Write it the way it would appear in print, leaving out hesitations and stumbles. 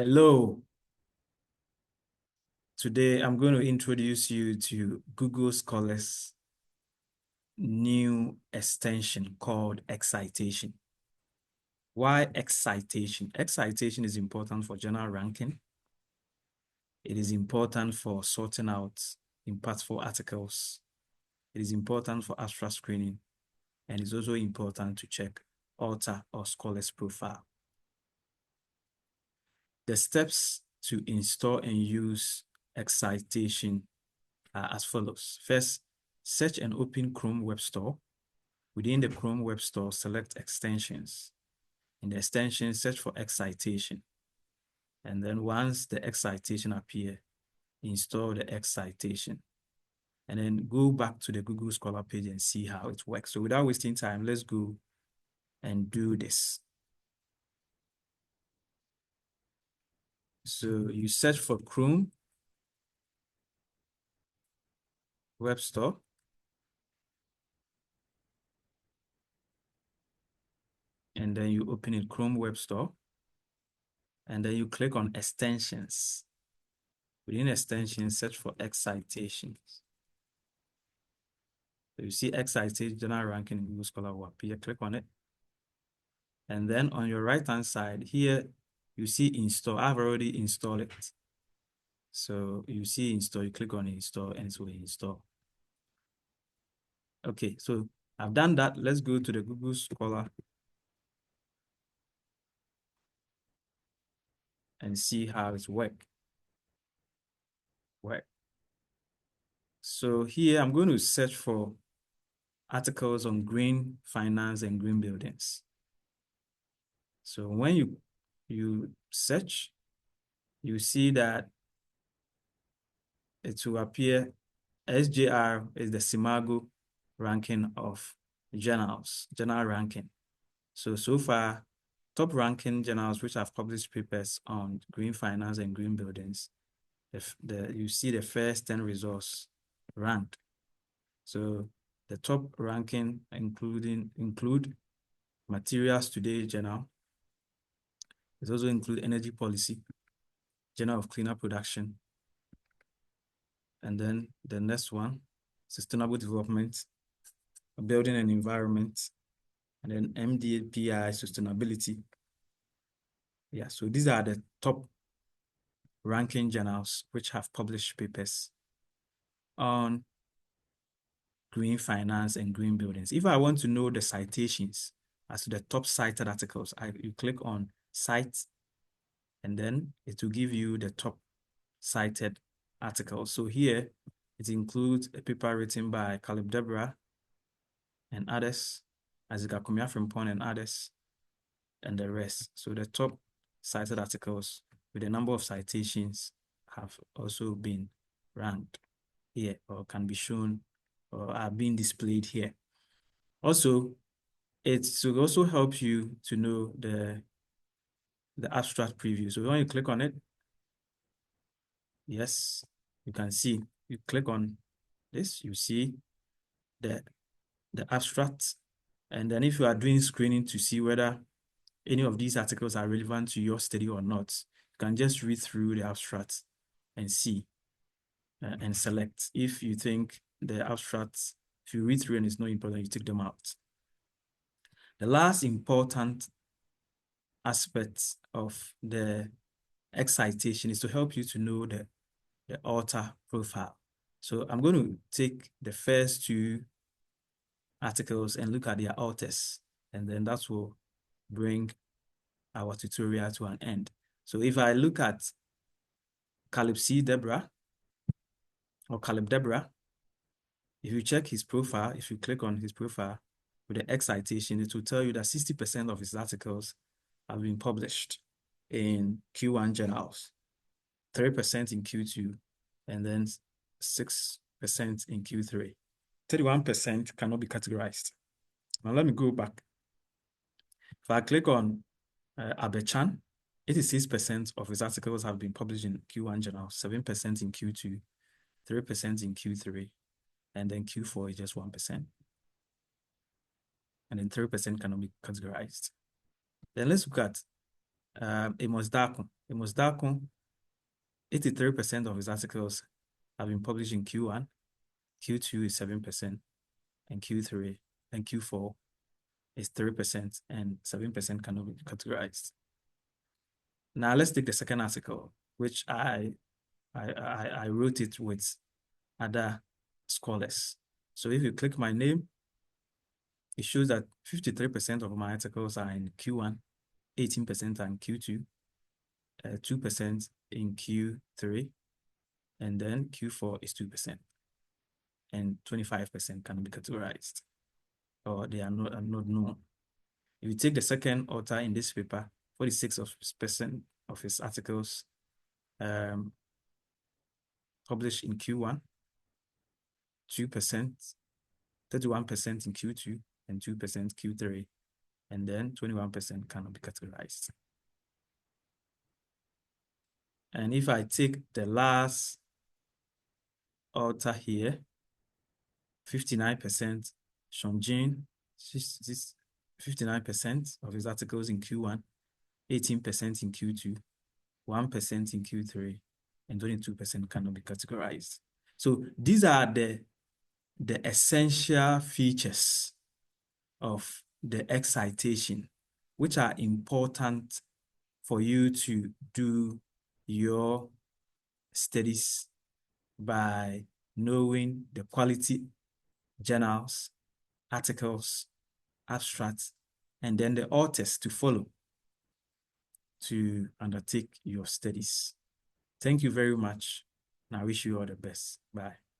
Hello. Today I'm going to introduce you to Google Scholar's new extension called ExCITATION. Why ExCITATION? ExCITATION is important for general ranking. It is important for sorting out impactful articles. It is important for abstract screening, and it's also important to check author or scholar's profile. The steps to install and use ExCITATION are as follows. First, search and open Chrome Web Store. Within the Chrome Web Store, select extensions. In the extension, search for ExCITATION. And then once the ExCITATION appears, install the ExCITATION. And then go back to the Google Scholar page and see how it works. So without wasting time, let's go and do this. So you search for Chrome Web Store. And then you open it, Chrome Web Store. And then you click on extensions. Within extensions, search for ExCITATION. So you see ExCITATION general ranking in Google Scholar will appear. Click on it. And then on your right-hand side here, you see install. I've already installed it. So you see install, you click on install and it will install. Okay, so I've done that. Let's go to the Google Scholar and see how it's work. So here I'm going to search for articles on green finance and green buildings. So when you search, you see that it will appear SJR is the Simago ranking of journals, journal ranking. So far, top ranking journals which have published papers on green finance and green buildings, you see the first 10 results ranked. So the top ranking include Materials Today Journal. It also include Energy Policy, Journal of Cleaner Production. And then the next one, Sustainable Development, Building and Environment, and then MDPI Sustainability. Yeah, so these are the top ranking journals which have published papers on green finance and green buildings. If I want to know the citations as to the top cited articles, you click on Cite, and then it will give you the top cited articles. So here, it includes a paper written by Caleb Deborah and others, as Akomea-Frimpong and others, and the rest. So the top cited articles with a number of citations have also been ranked here, or can be shown, or are being displayed here. Also, it will also help you to know the abstract preview. So when you click on it, yes, you can see, you click on this, you see the abstract. And then if you are doing screening to see whether any of these articles are relevant to your study or not, you can just read through the abstract and see and select. If you think the abstracts, if you read through and it's not important, you take them out. The last important aspect of the ExCITATION is to help you to know the author profile. So I'm going to take the first two articles and look at their authors, and then that will bring our tutorial to an end. So if I look at Caleb Deborah, if you check his profile, if you click on his profile with the ExCITATION, it will tell you that 60% of his articles have been published in Q1 journals, 3% in Q2, and then 6% in Q3. 31% cannot be categorized. Now let me go back. If I click on Abechan, 86% of his articles have been published in Q1 journals, 7% in Q2, 3% in Q3, and then Q4 is just 1%. And then 3% cannot be categorized. Then let's look at Amos Darko. Amos Darko, 83% of his articles have been published in Q1, Q2 is 7%, and Q3 and Q4 is 3%, and 7% cannot be categorized. Now let's take the second article, which I wrote it with other scholars. So if you click my name, it shows that 53% of my articles are in Q1, 18% are in Q2, 2% in Q3, and then Q4 is 2%, and 25% cannot be categorized, or they are not known. If you take the second author in this paper, 46% of his articles published in Q1, 2%, 31% in Q2, and 2% Q3, and then 21% cannot be categorized. And if I take the last author here, 59%, Sean Jin, 59% of his articles in Q1, 18% in Q2, 1% in Q3, and 22% cannot be categorized. So these are the essential features of the ExCITATION, which are important for you to do your studies by knowing the quality journals, articles, abstracts, and then the authors to follow to undertake your studies. Thank you very much, and I wish you all the best. Bye.